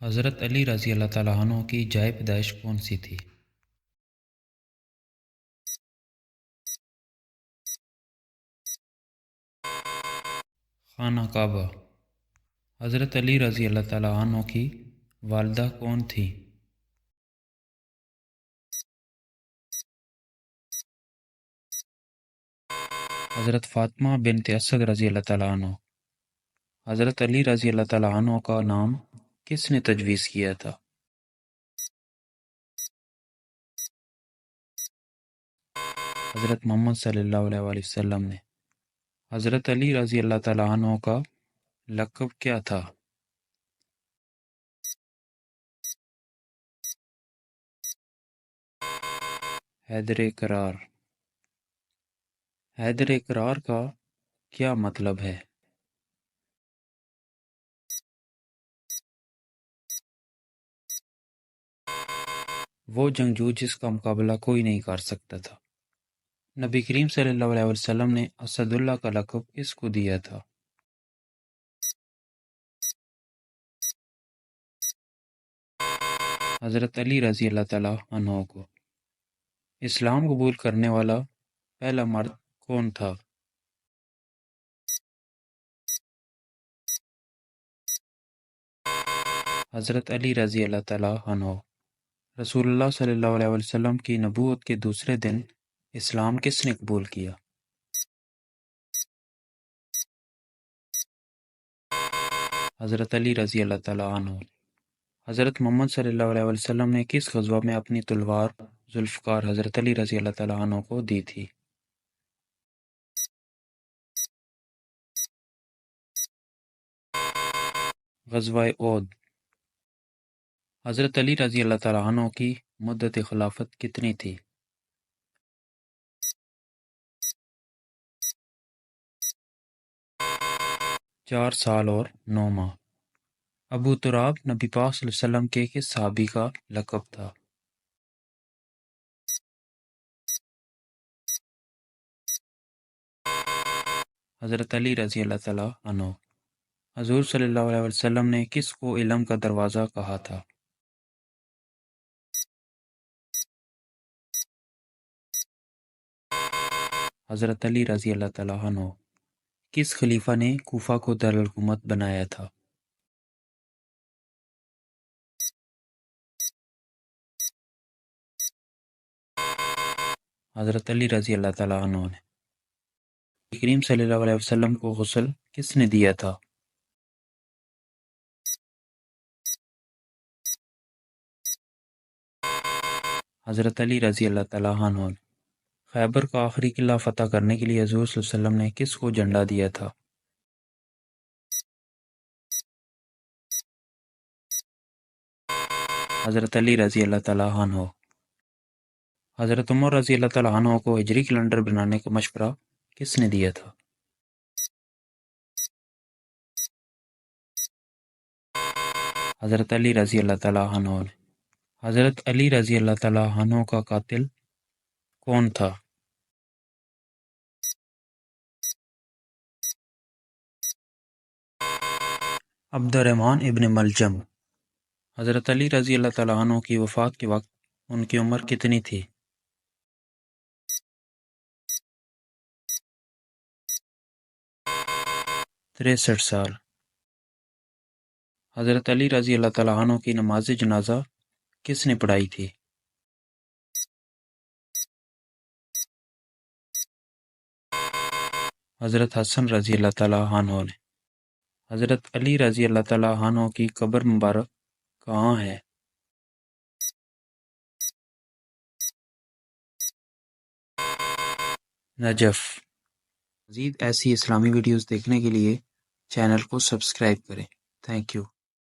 حضرت علی رضی اللہ تعالیٰ عنہ کی جائے پیدائش کون سی تھی؟ خانہ کعبہ۔ حضرت علی رضی اللہ تعالیٰ عنہ کی والدہ کون تھی؟ حضرت فاطمہ بنت اسد رضی اللہ تعالیٰ عنہ۔ حضرت علی رضی اللہ تعالیٰ عنہ کا نام کس نے تجویز کیا تھا؟ حضرت محمد صلی اللہ علیہ وآلہ وسلم نے۔ حضرت علی رضی اللہ تعالیٰ عنہ کا لقب کیا تھا؟ حیدر کرار۔ حیدر کرار کا کیا مطلب ہے؟ وہ جنگجو جس کا مقابلہ کوئی نہیں کر سکتا تھا۔ نبی کریم صلی اللہ علیہ وسلم نے اسد اللہ کا لقب کس کو دیا تھا؟ حضرت علی رضی اللہ تعالیٰ عنہ کو۔ اسلام قبول کرنے والا پہلا مرد کون تھا؟ حضرت علی رضی اللہ تعالیٰ عنہ۔ رسول اللہ صلی اللہ علیہ وسلم کی نبوت کے دوسرے دن اسلام کس نے قبول کیا؟ حضرت علی رضی اللہ تعالیٰ عنہ۔ حضرت محمد صلی اللہ علیہ وسلم نے کس غزوہ میں اپنی تلوار ذوالفقار حضرت علی رضی اللہ تعالیٰ عنہ کو دی تھی؟ غزوہ احد۔ حضرت علی رضی اللہ تعالیٰ عنہ کی مدت خلافت کتنی تھی؟ 4 سال اور 9 ماہ۔ ابو تراب نبی پاک صلی اللہ علیہ وسلم کے کس صحابی کا لقب تھا؟ حضرت علی رضی اللہ تعالیٰ عنہ۔ حضور صلی اللہ علیہ وسلم نے کس کو علم کا دروازہ کہا تھا؟ حضرت علی رضی اللہ تعالیٰ عنہ۔ کس خلیفہ نے کوفہ کو دارالحکومت بنایا تھا؟ حضرت علی رضی اللہ تعالیٰ عنہ نے۔ نبی کریم صلی اللہ علیہ وسلم کو غسل کس نے دیا تھا؟ حضرت علی رضی اللہ تعالیٰ عنہ نے۔ خیبر کا آخری قلعہ فتح کرنے کے لیے حضور صلی اللہ علیہ وسلم نے کس کو جھنڈا دیا تھا؟ حضرت علی رضی اللہ تعالیٰ عنہ۔ حضرت عمر رضی اللہ تعالیٰ عنہ کو ہجری کیلنڈر بنانے کا مشورہ کس نے دیا تھا؟ حضرت علی رضی اللہ تعالیٰ عنہ نے۔ حضرت علی رضی اللہ تعالیٰ عنہ کا قاتل کون تھا؟ عبد الرحمن ابن ملجم۔ حضرت علی رضی اللہ تعالیٰ عنہ کی وفات کے وقت ان کی عمر کتنی تھی؟ 63 سال۔ حضرت علی رضی اللہ تعالیٰ عنہ کی نماز جنازہ کس نے پڑھائی تھی؟ حضرت حسن رضی اللہ تعالیٰ عنہ نے۔ حضرت علی رضی اللہ تعالیٰ عنہ کی قبر مبارک کہاں ہے؟ نجف۔ مزید ایسی اسلامی ویڈیوز دیکھنے کے لیے چینل کو سبسکرائب کریں۔ Thank you.